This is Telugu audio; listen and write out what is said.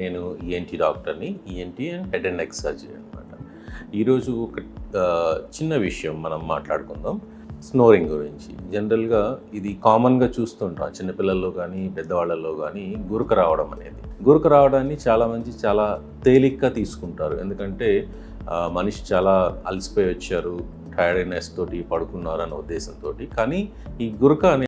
నేను ఈఎన్టీ డాక్టర్ని, ENT and head and neck surgery అనమాట. ఈరోజు ఒక చిన్న విషయం మనం మాట్లాడుకుందాం, స్నోరింగ్ గురించి. జనరల్గా ఇది కామన్గా చూస్తుంటాం చిన్నపిల్లల్లో కానీ పెద్దవాళ్ళల్లో కానీ గురక రావడం అనేది. గురక రావడాన్ని చాలామంది చాలా తేలిగ్గా తీసుకుంటారు, ఎందుకంటే మనిషి చాలా అలసిపోయి వచ్చారు, టైర్డ్నెస్ తోటి పడుకున్నారు అన్న ఉద్దేశంతో. కానీ ఈ గురక అనే